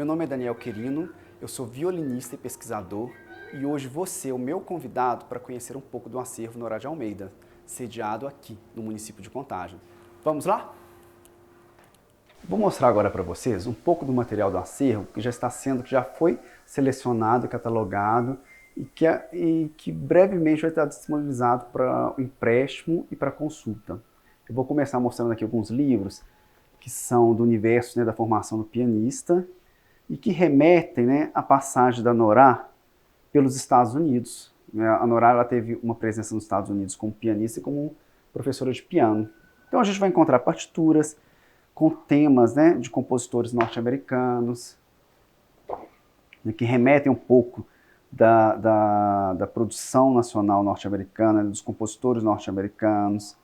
Meu nome é Daniel Querino, eu sou violinista e pesquisador e hoje vou ser o meu convidado para conhecer um pouco do acervo Norá de Almeida, sediado aqui no município de Contagem. Vamos lá? Vou mostrar agora para vocês um pouco do material do acervo que já foi selecionado e catalogado e que brevemente vai estar disponibilizado para o empréstimo e para consulta. Eu vou começar mostrando aqui alguns livros que são do universo, né, da formação do pianista e que remetem, né, à passagem da Norá pelos Estados Unidos. A Norá ela teve uma presença nos Estados Unidos como pianista e como professora de piano. Então a gente vai encontrar partituras com temas, né, de compositores norte-americanos, né, que remetem um pouco da produção nacional norte-americana, dos compositores norte-americanos.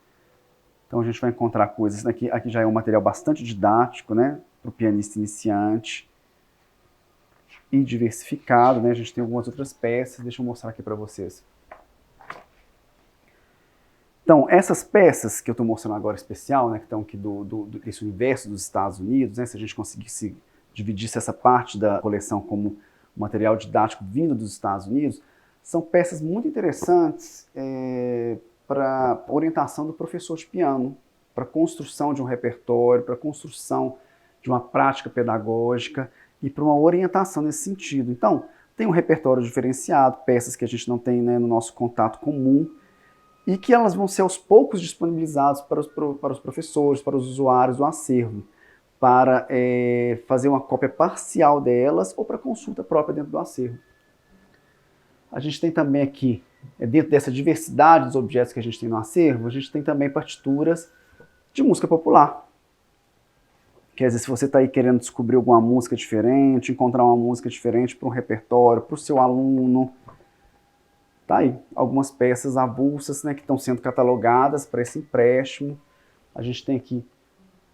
Então a gente vai encontrar coisas, aqui já é um material bastante didático, né, para o pianista iniciante e diversificado, né? A gente tem algumas outras peças, deixa eu mostrar aqui para vocês. Então, essas peças que eu estou mostrando agora especial, né, que estão aqui desse universo dos Estados Unidos, né, se a gente conseguisse dividisse essa parte da coleção como material didático vindo dos Estados Unidos, são peças muito interessantes para orientação do professor de piano, para construção de um repertório, para construção de uma prática pedagógica e para uma orientação nesse sentido. Então, tem um repertório diferenciado, peças que a gente não tem, né, no nosso contato comum, e que elas vão ser aos poucos disponibilizadas para os professores, para os usuários do acervo, para fazer uma cópia parcial delas ou para consulta própria dentro do acervo. A gente tem também aqui, dentro dessa diversidade dos objetos que a gente tem no acervo, a gente tem também partituras de música popular. Quer dizer, se você está aí querendo descobrir alguma música diferente, encontrar uma música diferente para um repertório, para o seu aluno, tá aí algumas peças avulsas, né, que estão sendo catalogadas para esse empréstimo. A gente tem aqui,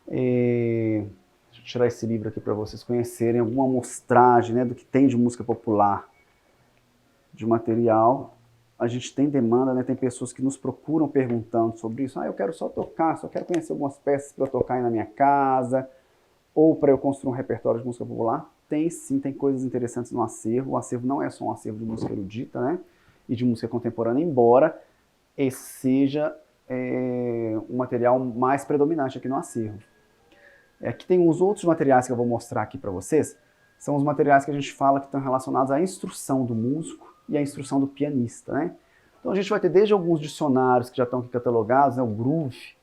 deixa eu tirar esse livro aqui para vocês conhecerem alguma amostragem, né, do que tem de música popular, de material. A gente tem demanda, né, tem pessoas que nos procuram perguntando sobre isso. Eu quero só tocar, só quero conhecer algumas peças para eu tocar aí na minha casa, ou para eu construir um repertório de música popular. Tem sim, tem coisas interessantes no acervo. O acervo não é só um acervo de música erudita, né, e de música contemporânea, embora esse seja um material mais predominante aqui no acervo. Aqui tem os outros materiais que eu vou mostrar aqui para vocês, são os materiais que a gente fala que estão relacionados à instrução do músico e à instrução do pianista, né? Então a gente vai ter desde alguns dicionários que já estão aqui catalogados, né, o Groove,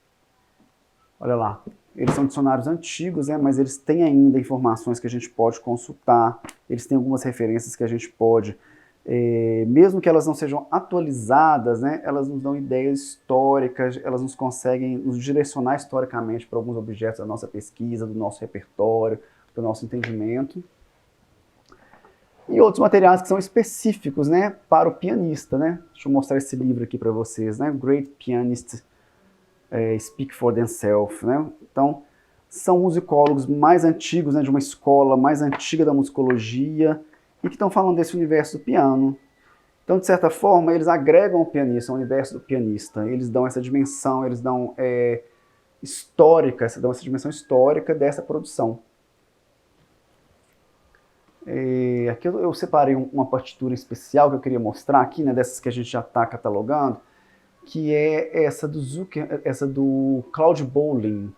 olha lá, eles são dicionários antigos, né, mas eles têm ainda informações que a gente pode consultar, eles têm algumas referências que a gente pode, mesmo que elas não sejam atualizadas, né, elas nos dão ideias históricas, elas nos conseguem nos direcionar historicamente para alguns objetos da nossa pesquisa, do nosso repertório, do nosso entendimento. E outros materiais que são específicos, né, para o pianista, né? Deixa eu mostrar esse livro aqui para vocês, né? Great Pianists Speak for Themselves, né? Então, são musicólogos mais antigos, né, de uma escola mais antiga da musicologia e que estão falando desse universo do piano. Então, de certa forma, eles agregam o pianista, o universo do pianista. Eles dão essa dimensão, eles dão essa dimensão histórica dessa produção. Aqui eu separei uma partitura especial que eu queria mostrar aqui, né, dessas que a gente já está catalogando, que é essa do Claude Bolin,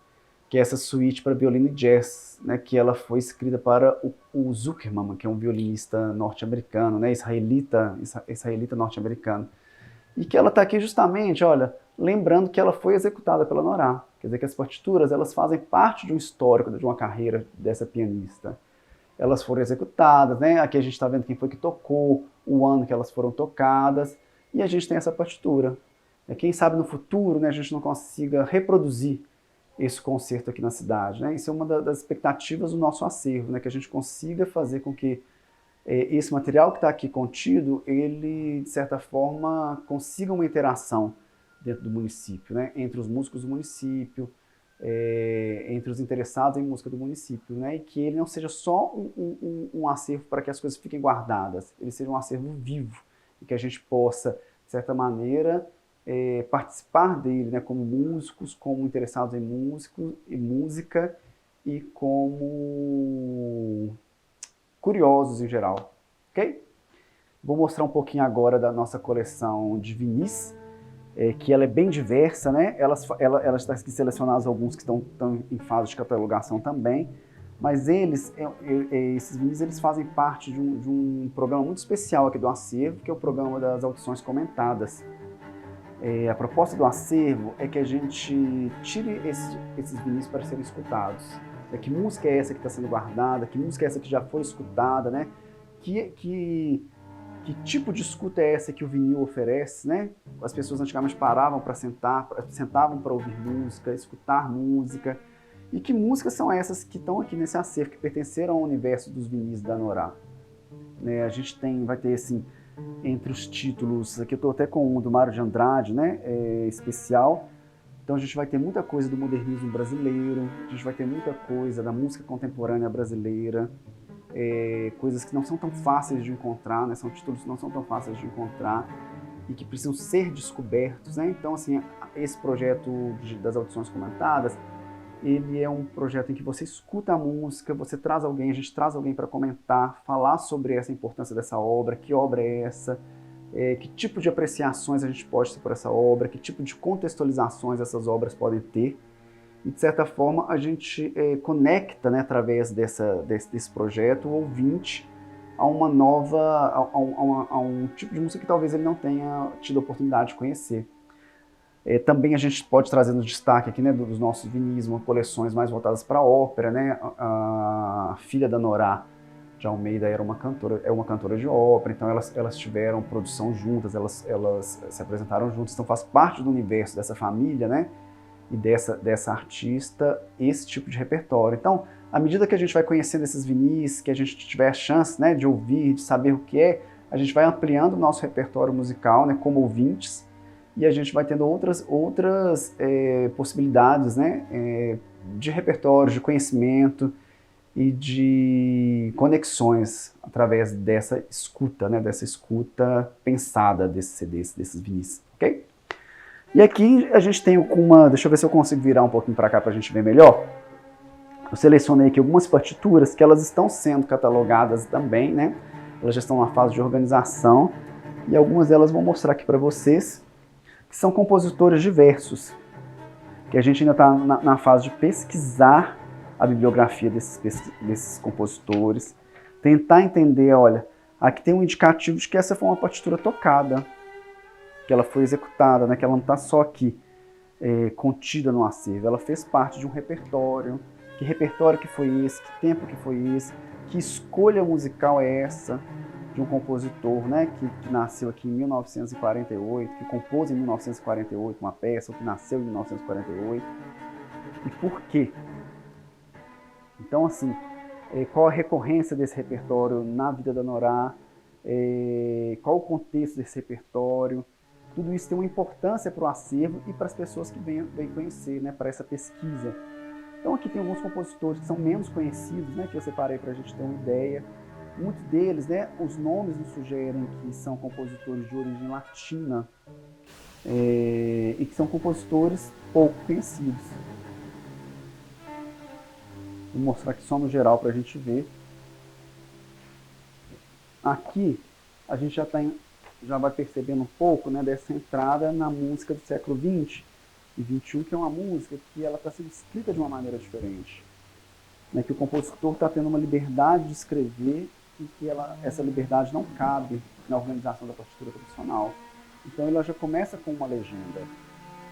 que é essa suíte para violino e jazz, né, que ela foi escrita para o Zuckerman, que é um violinista norte-americano, né, israelita norte-americano, e que ela está aqui justamente, olha, lembrando que ela foi executada pela Norá, quer dizer que as partituras elas fazem parte de um histórico, de uma carreira dessa pianista. Elas foram executadas, né? Aqui a gente está vendo quem foi que tocou, o ano que elas foram tocadas, e a gente tem essa partitura. Quem sabe no futuro, né, a gente não consiga reproduzir esse concerto aqui na cidade, né? Isso é uma das expectativas do nosso acervo, né? Que a gente consiga fazer com que esse material que está aqui contido, ele, de certa forma, consiga uma interação dentro do município, né? Entre os músicos do município, entre os interessados em música do município, né? E que ele não seja só um acervo para que as coisas fiquem guardadas, ele seja um acervo vivo, e que a gente possa, de certa maneira, participar dele, né? Como músicos, como interessados em música e como curiosos em geral, ok? Vou mostrar um pouquinho agora da nossa coleção de vinis, que ela é bem diversa, né? Elas estão aqui selecionadas alguns que estão em fase de catalogação também, mas esses vinis, eles fazem parte de um programa muito especial aqui do acervo, que é o programa das audições comentadas. A proposta do acervo é que a gente tire esses vinis para serem escutados. Que música é essa que está sendo guardada? Que música é essa que já foi escutada, né? Que tipo de escuta é essa que o vinil oferece, né? As pessoas antigamente paravam para sentavam para ouvir música, escutar música. E que músicas são essas que estão aqui nesse acervo, que pertenceram ao universo dos vinis da Norá? Né? A gente vai ter, assim, entre os títulos, aqui eu estou até com um do Mário de Andrade, né? Especial. Então a gente vai ter muita coisa do modernismo brasileiro, a gente vai ter muita coisa da música contemporânea brasileira, coisas que não são tão fáceis de encontrar, né? São títulos que não são tão fáceis de encontrar e que precisam ser descobertos, né? Então, assim, esse projeto das audições comentadas, ele é um projeto em que você escuta a música, você traz alguém, a gente traz alguém para comentar, falar sobre essa importância dessa obra, que obra é essa, que tipo de apreciações a gente pode ter por essa obra, que tipo de contextualizações essas obras podem ter. E, de certa forma, a gente conecta, né, através desse projeto, o ouvinte a uma nova, a um tipo de música que talvez ele não tenha tido a oportunidade de conhecer. Também a gente pode trazer no destaque aqui, né, dos nossos vinis, coleções mais voltadas para a ópera, né? A filha da Norá de Almeida é uma cantora de ópera, então elas tiveram produção juntas, elas se apresentaram juntas, então faz parte do universo dessa família, né? E dessa artista, esse tipo de repertório. Então, à medida que a gente vai conhecendo esses vinis, que a gente tiver a chance, né, de ouvir, de saber o que é, a gente vai ampliando o nosso repertório musical, né, como ouvintes, e a gente vai tendo outras possibilidades, né, de repertório, de conhecimento e de conexões através dessa escuta, né, dessa escuta pensada desses CDs, desses vinis, ok? E aqui a gente tem deixa eu ver se eu consigo virar um pouquinho para cá para a gente ver melhor. Eu selecionei aqui algumas partituras que elas estão sendo catalogadas também, né? Elas já estão na fase de organização e algumas delas vou mostrar aqui para vocês, que são compositores diversos, que a gente ainda está na fase de pesquisar a bibliografia desses compositores, tentar entender, olha, aqui tem um indicativo de que essa foi uma partitura tocada, que ela foi executada, né, que ela não está só aqui contida no acervo, ela fez parte de um repertório. Que repertório que foi esse? Que tempo que foi esse? Que escolha musical é essa de um compositor, né, que nasceu aqui em 1948, que compôs em 1948 uma peça, ou que nasceu em 1948, e por quê? Então, assim, qual a recorrência desse repertório na vida da Norá? Qual o contexto desse repertório? Tudo isso tem uma importância para o acervo e para as pessoas que vêm conhecer, né, para essa pesquisa. Então aqui tem alguns compositores que são menos conhecidos, né, que eu separei para a gente ter uma ideia. Muitos deles, né, os nomes nos sugerem que são compositores de origem latina e que são compositores pouco conhecidos. Vou mostrar aqui só no geral para a gente ver. Aqui a gente já vai percebendo um pouco, né, dessa entrada na música do século XX e XXI, que é uma música que ela está sendo escrita de uma maneira diferente, né, que o compositor está tendo uma liberdade de escrever e que essa liberdade não cabe na organização da partitura tradicional. Então ela já começa com uma legenda.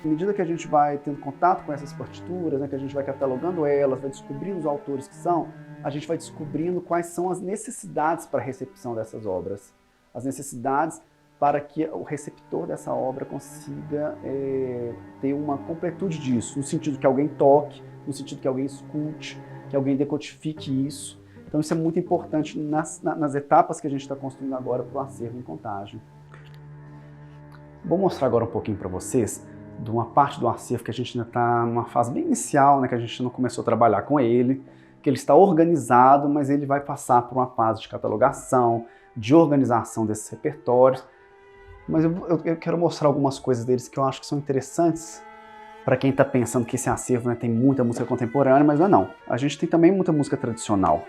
À medida que a gente vai tendo contato com essas partituras, né, que a gente vai catalogando elas, vai descobrindo os autores que são, a gente vai descobrindo quais são as necessidades para a recepção dessas obras, as necessidades para que o receptor dessa obra consiga ter uma completude disso, no sentido que alguém toque, no sentido que alguém escute, que alguém decodifique isso. Então isso é muito importante nas etapas que a gente está construindo agora para o acervo em Contagem. Vou mostrar agora um pouquinho para vocês de uma parte do acervo que a gente ainda está numa fase bem inicial, né, que a gente não começou a trabalhar com ele, que ele está organizado, mas ele vai passar por uma fase de catalogação, de organização desses repertórios. Mas eu quero mostrar algumas coisas deles que eu acho que são interessantes para quem está pensando que esse acervo, né, tem muita música contemporânea, mas não é não. A gente tem também muita música tradicional.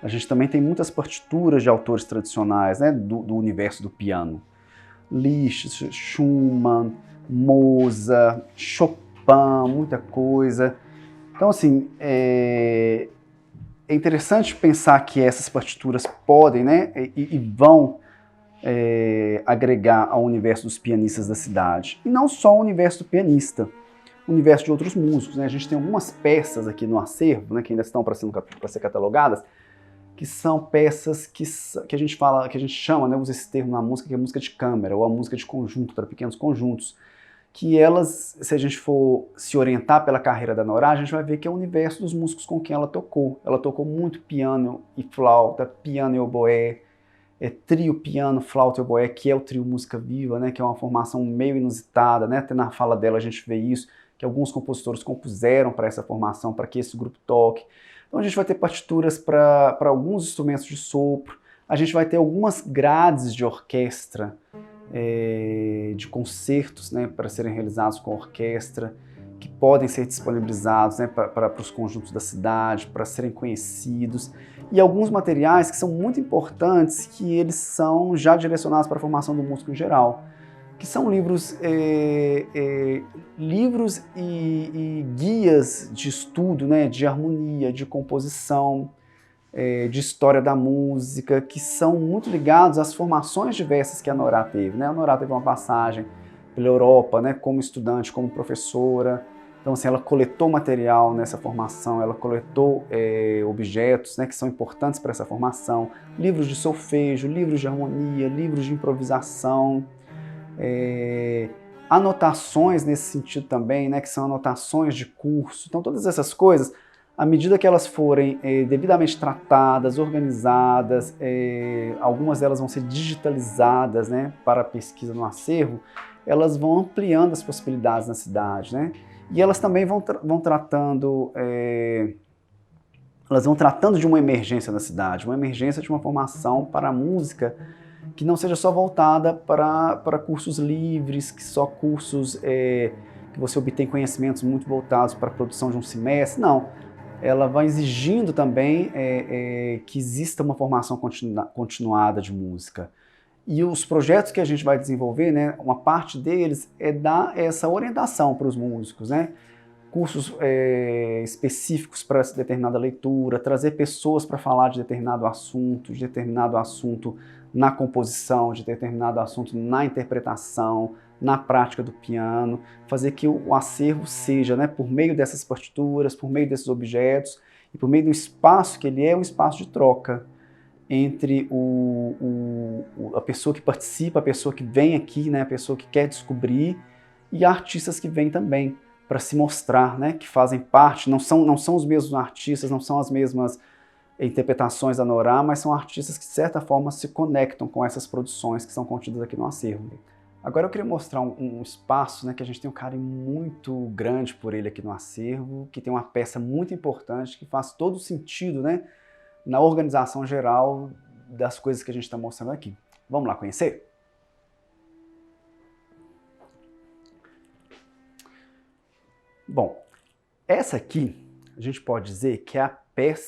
A gente também tem muitas partituras de autores tradicionais, né, do universo do piano. Liszt, Schumann, Mozart, Chopin, muita coisa. Então, assim, é interessante pensar que essas partituras podem, né, e vão agregar ao universo dos pianistas da cidade. E não só o universo do pianista, o universo de outros músicos, né? A gente tem algumas peças aqui no acervo, né, que ainda estão para ser catalogadas, que são peças que a gente fala, que a gente chama, né, usa esse termo na música, que é música de câmara, ou a música de conjunto, para pequenos conjuntos, que elas, se a gente for se orientar pela carreira da Norá, a gente vai ver que é o universo dos músicos com quem ela tocou. Ela tocou muito piano e flauta, piano e oboé, trio, piano, flauta e oboé, que é o trio Música Viva, né, que é uma formação meio inusitada, né, até na fala dela a gente vê isso, que alguns compositores compuseram para essa formação, para que esse grupo toque. Então a gente vai ter partituras para alguns instrumentos de sopro, a gente vai ter algumas grades de orquestra, de concertos, né, para serem realizados com orquestra, que podem ser disponibilizados, né, para os conjuntos da cidade, para serem conhecidos, e alguns materiais que são muito importantes, que eles são já direcionados para a formação do músico em geral, que são livros, livros e guias de estudo, né, de harmonia, de composição, de história da música, que são muito ligados às formações diversas que a Norá teve, né? A Norá teve uma passagem pela Europa, né, como estudante, como professora. Então, assim, ela coletou material nessa formação, ela coletou objetos, né, que são importantes para essa formação, livros de solfejo, livros de harmonia, livros de improvisação, anotações nesse sentido também, né, que são anotações de curso. Então, todas essas coisas, à medida que elas forem devidamente tratadas, organizadas, algumas delas vão ser digitalizadas, né, para pesquisa no acervo, elas vão ampliando as possibilidades na cidade, né? E elas também vão tratando de uma emergência na cidade, uma emergência de uma formação para a música que não seja só voltada para cursos livres, que só cursos que você obtém conhecimentos muito voltados para a produção de um semestre. Não, ela vai exigindo também que exista uma formação continuada de música. E os projetos que a gente vai desenvolver, né, uma parte deles é dar essa orientação para os músicos, né? Cursos específicos para determinada leitura, trazer pessoas para falar de determinado assunto na composição, de determinado assunto na interpretação, na prática do piano, fazer que o acervo seja, né, por meio dessas partituras, por meio desses objetos, e por meio do espaço que ele é um espaço de troca entre a pessoa que participa, a pessoa que vem aqui, né, a pessoa que quer descobrir, e artistas que vêm também para se mostrar, né, que fazem parte, não são os mesmos artistas, não são as mesmas interpretações da Norá, mas são artistas que de certa forma se conectam com essas produções que são contidas aqui no acervo. Agora eu queria mostrar um espaço, né, que a gente tem um carinho muito grande por ele aqui no acervo, que tem uma peça muito importante, que faz todo sentido, né, na organização geral das coisas que a gente está mostrando aqui. Vamos lá conhecer? Bom, essa aqui a gente pode dizer que é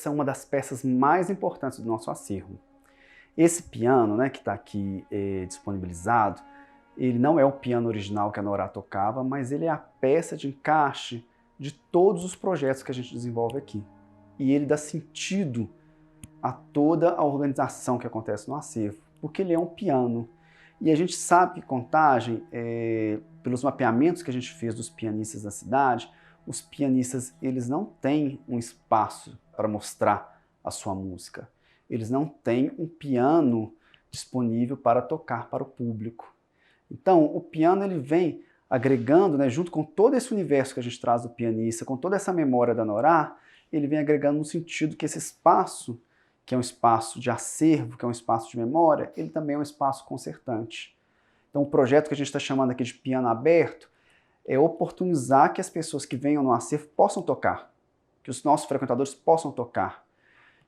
uma das peças mais importantes do nosso acervo. Esse piano, né, que está aqui disponibilizado, ele não é o piano original que a Norá tocava, mas ele é a peça de encaixe de todos os projetos que a gente desenvolve aqui. E ele dá sentido a toda a organização que acontece no acervo, porque ele é um piano. E a gente sabe que Contagem, pelos mapeamentos que a gente fez dos pianistas da cidade, os pianistas eles não têm um espaço para mostrar a sua música. Eles não têm um piano disponível para tocar para o público. Então, o piano ele vem agregando, né, junto com todo esse universo que a gente traz do pianista, com toda essa memória da Norá, ele vem agregando no sentido que esse espaço, que é um espaço de acervo, que é um espaço de memória, ele também é um espaço concertante. Então, o projeto que a gente está chamando aqui de piano aberto é oportunizar que as pessoas que venham no acervo possam tocar, que os nossos frequentadores possam tocar,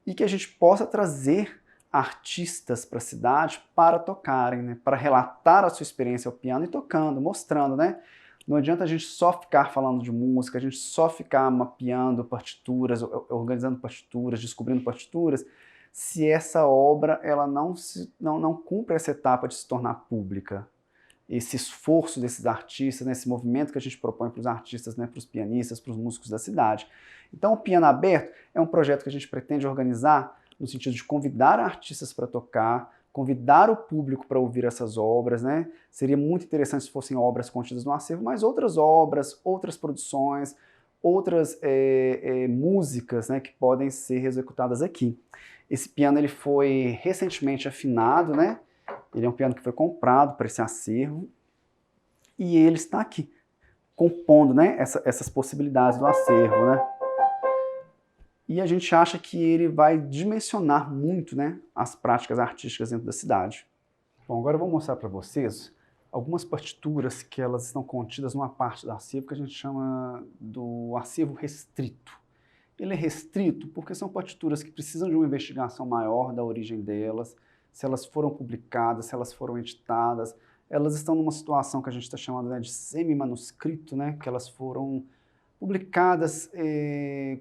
e que a gente possa trazer artistas para a cidade para tocarem, né, para relatar a sua experiência ao piano e tocando, mostrando, né? Não adianta a gente só ficar falando de música, a gente só ficar mapeando partituras, organizando partituras, descobrindo partituras, se essa obra ela não cumpre essa etapa de se tornar pública. Esse esforço desses artistas, né, esse movimento que a gente propõe para os artistas, né, para os pianistas, para os músicos da cidade. Então, o Piano Aberto é um projeto que a gente pretende organizar no sentido de convidar artistas para tocar, convidar o público para ouvir essas obras, né? Seria muito interessante se fossem obras contidas no acervo, mas outras obras, outras produções, outras músicas, né, que podem ser executadas aqui. Esse piano ele foi recentemente afinado, né? Ele é um piano que foi comprado para esse acervo e ele está aqui, compondo, né, essas possibilidades do acervo, né? E a gente acha que ele vai dimensionar muito, né, as práticas artísticas dentro da cidade. Bom, agora eu vou mostrar para vocês algumas partituras que elas estão contidas numa parte do acervo que a gente chama do acervo restrito. Ele é restrito porque são partituras que precisam de uma investigação maior da origem delas, se elas foram publicadas, se elas foram editadas. Elas estão numa situação que a gente está chamando, né, de semi-manuscrito, né, que elas foram publicadas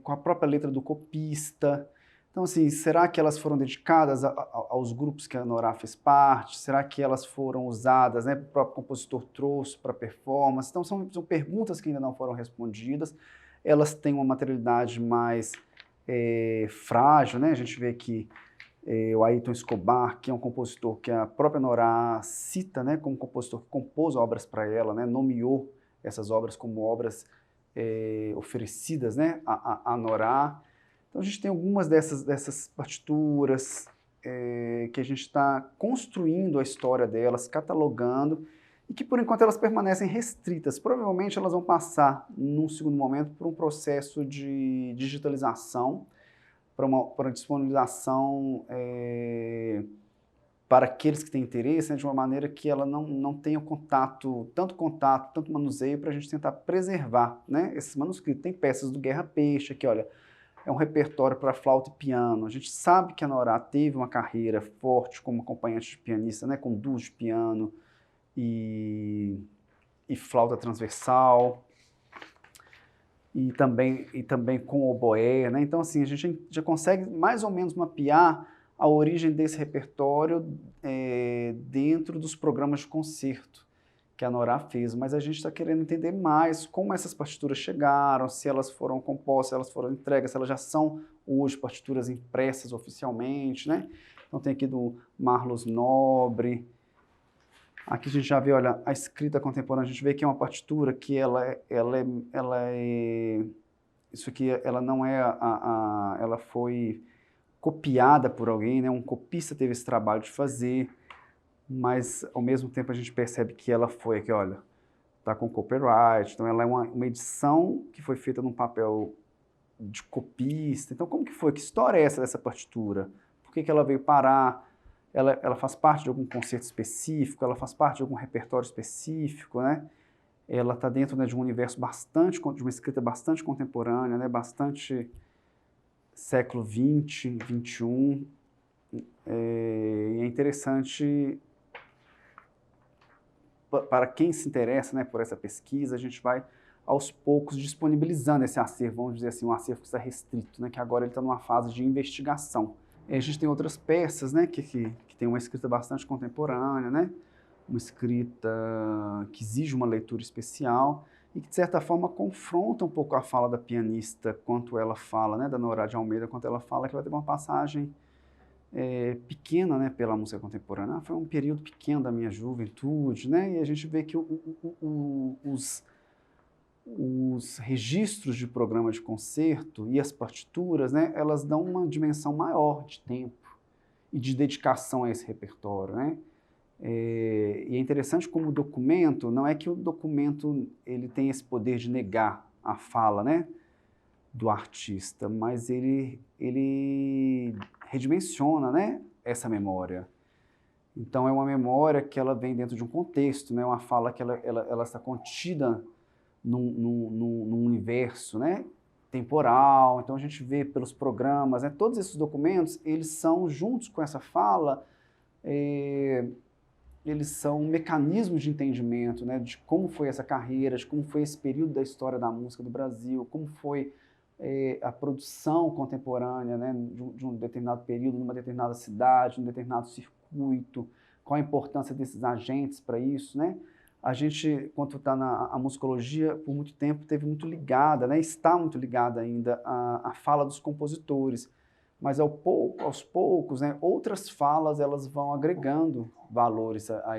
com a própria letra do copista. Então, assim, será que elas foram dedicadas aos grupos que a Norá fez parte? Será que elas foram usadas, né, o próprio compositor trouxe para performance? Então, são perguntas que ainda não foram respondidas. Elas têm uma materialidade mais frágil, né? A gente vê que o Ayrton Escobar, que é um compositor que a própria Norá cita, né, como compositor que compôs obras para ela, né, nomeou essas obras como obras oferecidas, né, a Norá. Então a gente tem algumas dessas partituras que a gente está construindo a história delas, catalogando, e que por enquanto elas permanecem restritas. Provavelmente elas vão passar, num segundo momento, por um processo de digitalização, para uma disponibilização para aqueles que têm interesse, né, de uma maneira que ela não tenha tanto manuseio, para a gente tentar preservar, né, esses manuscritos. Tem peças do Guerra Peixe aqui, olha, é um repertório para flauta e piano. A gente sabe que a Norá teve uma carreira forte como acompanhante de pianista, né, com duos de piano e flauta transversal, e também com oboé, né? Então, assim, a gente já consegue mais ou menos mapear a origem desse repertório dentro dos programas de concerto que a Norá fez, mas a gente está querendo entender mais como essas partituras chegaram, se elas foram compostas, se elas foram entregues, se elas já são hoje partituras impressas oficialmente, né? Então tem aqui do Marlos Nobre. Aqui a gente já vê, olha, a escrita contemporânea, a gente vê que é uma partitura que isso aqui, ela não é ela foi copiada por alguém, né? Um copista teve esse trabalho de fazer, mas ao mesmo tempo a gente percebe que ela foi aqui, olha, tá com copyright, então ela é uma edição que foi feita num papel de copista. Então como que foi? Que história é essa dessa partitura? Por que ela veio parar? Ela faz parte de algum concerto específico, ela faz parte de algum repertório específico, né? Ela está dentro, né, de um universo de uma escrita bastante contemporânea, né, bastante século XX, XXI. E é interessante, para quem se interessa, né, por essa pesquisa, a gente vai aos poucos disponibilizando esse acervo, vamos dizer assim, um acervo que está restrito, né, que agora ele está numa fase de investigação. A gente tem outras peças, né, que tem uma escrita bastante contemporânea, né, uma escrita que exige uma leitura especial e que, de certa forma, confronta um pouco a fala da pianista, quanto ela fala, né, da Norá de Almeida, quanto ela fala que ela teve uma passagem pequena, né, pela música contemporânea. Foi um período pequeno da minha juventude, né, e a gente vê que os registros de programa de concerto e as partituras, né, elas dão uma dimensão maior de tempo e de dedicação a esse repertório, né? E é interessante como o documento, não é que o documento ele tem esse poder de negar a fala, né, do artista, mas ele redimensiona, né, essa memória. Então é uma memória que ela vem dentro de um contexto, né, uma fala que ela está contida num universo, né, temporal. Então a gente vê pelos programas, né, todos esses documentos, eles são, juntos com essa fala, eles são mecanismos de entendimento, né, de como foi essa carreira, de como foi esse período da história da música do Brasil, como foi a produção contemporânea, né, de um determinado período, numa determinada cidade, num determinado circuito, qual a importância desses agentes para isso, né? A gente, quando está a musicologia, por muito tempo teve muito ligada, né, está muito ligada ainda à fala dos compositores, mas aos poucos, né, outras falas elas vão agregando valores a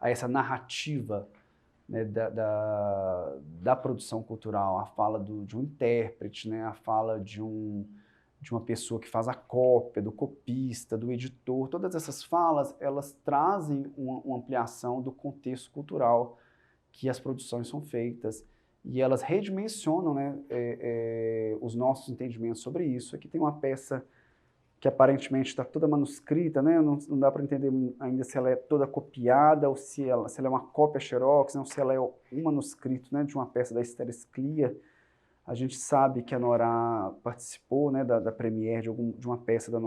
essa narrativa, né, da produção cultural, a fala de um intérprete, né, a fala de uma pessoa que faz a cópia, do copista, do editor. Todas essas falas, elas trazem uma ampliação do contexto cultural que as produções são feitas, e elas redimensionam, né, os nossos entendimentos sobre isso. Aqui tem uma peça que aparentemente está toda manuscrita, né? Não dá para entender ainda se ela é toda copiada ou se ela é uma cópia xerox, né? Ou se ela é um manuscrito, né, de uma peça da Esther Sclia. A gente sabe que a Nora participou, né, da premiere de uma peça da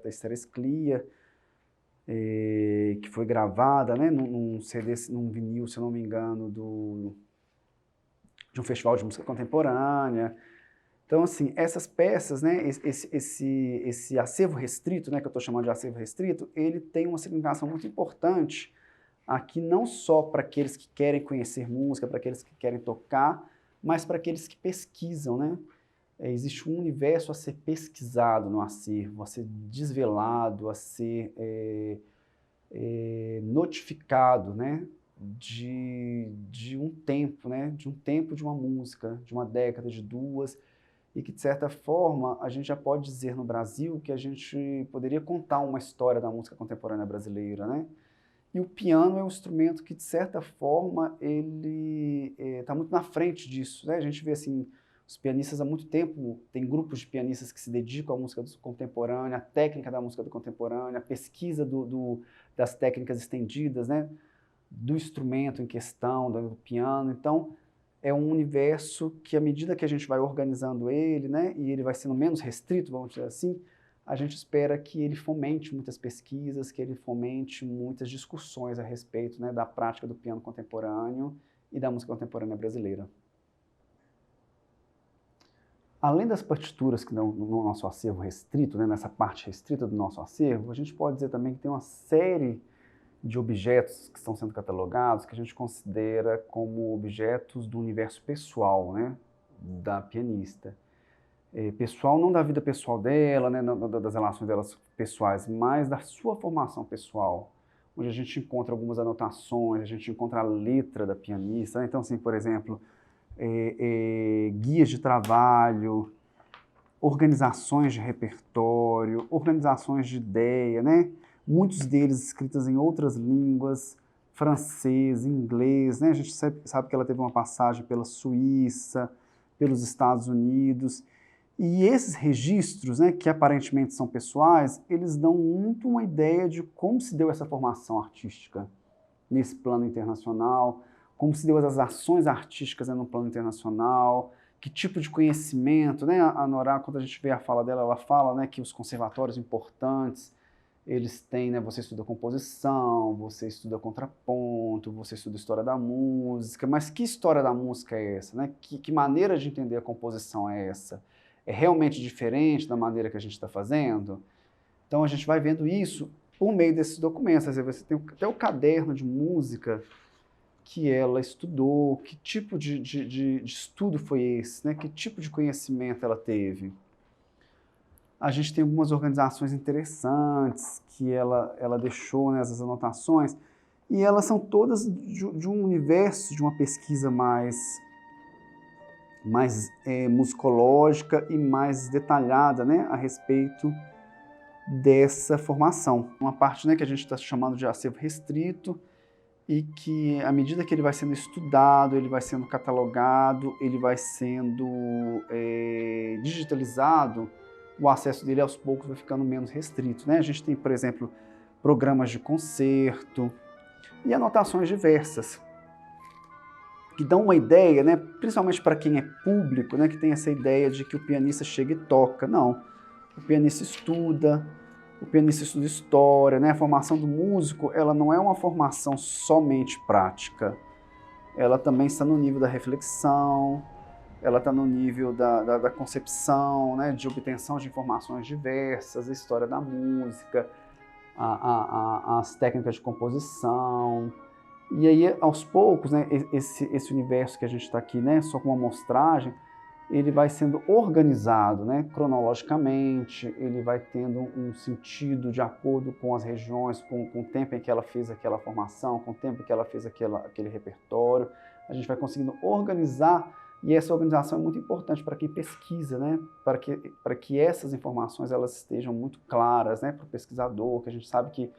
Esther Sclia, que foi gravada, né, num CD, num vinil, se eu não me engano, de um festival de música contemporânea. Então, assim, essas peças, né, esse acervo restrito, né, que eu estou chamando de acervo restrito, ele tem uma significação muito importante aqui, não só para aqueles que querem conhecer música, para aqueles que querem tocar, mas para aqueles que pesquisam, né? Existe um universo a ser pesquisado no acervo, a ser desvelado, a ser notificado, né, de um tempo, né, de uma música, de uma década, de duas, e que, de certa forma, a gente já pode dizer no Brasil que a gente poderia contar uma história da música contemporânea brasileira, né? E o piano é um instrumento que, de certa forma, ele está muito na frente disso, né? A gente vê, assim, os pianistas há muito tempo, tem grupos de pianistas que se dedicam à música contemporânea, à técnica da música contemporânea, à pesquisa das técnicas estendidas, né? Do instrumento em questão, do piano. Então, é um universo que, à medida que a gente vai organizando ele, né, e ele vai sendo menos restrito, vamos dizer assim, a gente espera que ele fomente muitas pesquisas, que ele fomente muitas discussões a respeito, né, da prática do piano contemporâneo e da música contemporânea brasileira. Além das partituras que estão no nosso acervo restrito, né, nessa parte restrita do nosso acervo, a gente pode dizer também que tem uma série de objetos que estão sendo catalogados que a gente considera como objetos do universo pessoal, né, da pianista. Pessoal não da vida pessoal dela, né, das relações delas pessoais, mas da sua formação pessoal, onde a gente encontra algumas anotações, a gente encontra a letra da pianista, né? Então, assim, por exemplo, guias de trabalho, organizações de repertório, organizações de ideia, né? Muitos deles escritos em outras línguas, francês, inglês, né? A gente sabe que ela teve uma passagem pela Suíça, pelos Estados Unidos, e esses registros, né, que aparentemente são pessoais, eles dão muito uma ideia de como se deu essa formação artística nesse plano internacional, como se deu as ações artísticas, né, no plano internacional, que tipo de conhecimento, né? A Nora, quando a gente vê a fala dela, ela fala, né, que os conservatórios importantes, eles têm, né, você estuda composição, você estuda contraponto, você estuda história da música, mas que história da música é essa, né? Que maneira de entender a composição é essa? É realmente diferente da maneira que a gente está fazendo? Então a gente vai vendo isso por meio desses documentos. Às vezes você tem até o caderno de música que ela estudou, que tipo de estudo foi esse, né? Que tipo de conhecimento ela teve. A gente tem algumas organizações interessantes que ela deixou, né, essas anotações, e elas são todas de um universo, de uma pesquisa mais musicológica e mais detalhada, né, a respeito dessa formação. Uma parte, né, que a gente está chamando de acervo restrito, e que, à medida que ele vai sendo estudado, ele vai sendo catalogado, ele vai sendo digitalizado, o acesso dele aos poucos vai ficando menos restrito, né? A gente tem, por exemplo, programas de concerto e anotações diversas, que dão uma ideia, né, principalmente para quem é público, né, que tem essa ideia de que o pianista chega e toca. Não, o pianista estuda história, né? A formação do músico, ela não é uma formação somente prática. ela também está no nível da reflexão, ela está no nível da concepção, né, de obtenção de informações diversas, a história da música, as técnicas de composição. E aí, aos poucos, né, esse universo que a gente está aqui, né, só com uma amostragem, ele vai sendo organizado, né, cronologicamente, ele vai tendo um sentido de acordo com as regiões, com o tempo em que ela fez aquela formação, com o tempo em que ela fez aquele repertório. A gente vai conseguindo organizar, e essa organização é muito importante para quem pesquisa, né, para que essas informações elas estejam muito claras, né, para o pesquisador, que a gente sabe que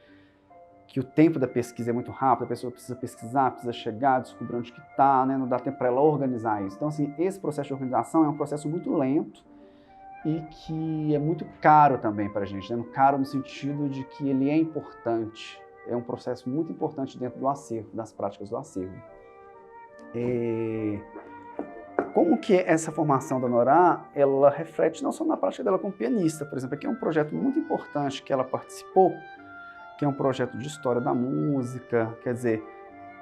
o tempo da pesquisa é muito rápido, a pessoa precisa pesquisar, precisa chegar, descobrir onde que está, né? Não dá tempo para ela organizar isso. Então, assim, esse processo de organização é um processo muito lento e que é muito caro também para a gente, né? Caro no sentido de que ele é importante, é um processo muito importante dentro do acervo, das práticas do acervo. Como que essa formação da Norá, ela reflete não só na prática dela como pianista, por exemplo, aqui é um projeto muito importante que ela participou, que é um projeto de história da música, quer dizer,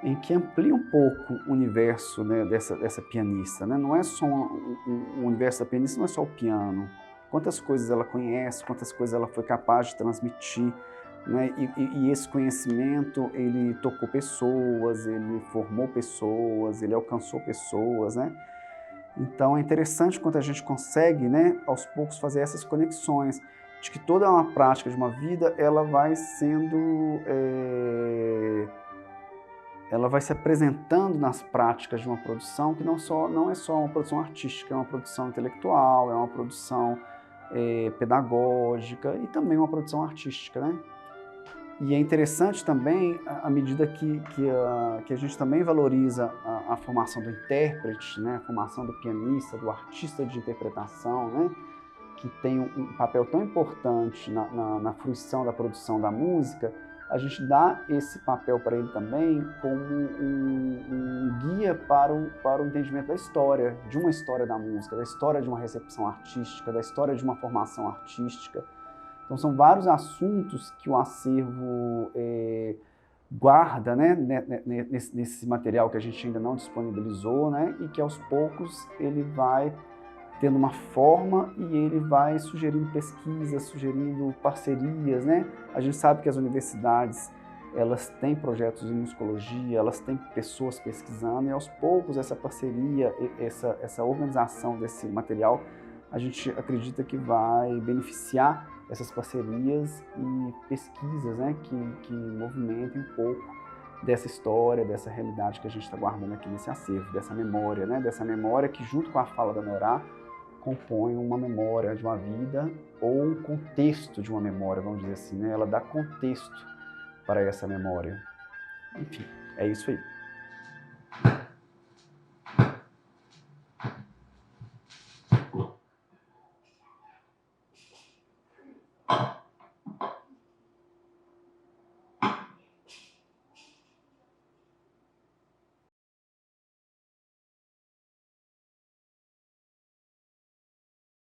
em que amplia um pouco o universo, né, dessa pianista. Né? Não é só o universo da pianista, não é só o piano. Quantas coisas ela conhece, quantas coisas ela foi capaz de transmitir. Né? E esse conhecimento, ele tocou pessoas, ele formou pessoas, ele alcançou pessoas. Né? Então é interessante quando a gente consegue, né, aos poucos, fazer essas conexões, de que toda uma prática de uma vida, ela vai sendo, ela vai se apresentando nas práticas de uma produção que não é só uma produção artística, é uma produção intelectual, é uma produção pedagógica e também uma produção artística, né? E é interessante também, à medida que a gente também valoriza a formação do intérprete, né? A formação do pianista, do artista de interpretação, né? Que tem um papel tão importante na fruição da produção da música, a gente dá esse papel para ele também como um guia para o entendimento da história, de uma história da música, da história de uma recepção artística, da história de uma formação artística. Então são vários assuntos que o acervo guarda, né, nesse material que a gente ainda não disponibilizou, né, e que aos poucos ele vai tendo uma forma e ele vai sugerindo pesquisas, sugerindo parcerias, né? A gente sabe que as universidades, elas têm projetos de musicologia, elas têm pessoas pesquisando e aos poucos essa parceria, essa organização desse material, a gente acredita que vai beneficiar essas parcerias e pesquisas, né? Que movimentem um pouco dessa história, dessa realidade que a gente está guardando aqui nesse acervo, dessa memória, né? Dessa memória que junto com a fala da Norá, compõe uma memória de uma vida ou um contexto de uma memória, vamos dizer assim, né? Ela dá contexto para essa memória. Enfim, é isso aí.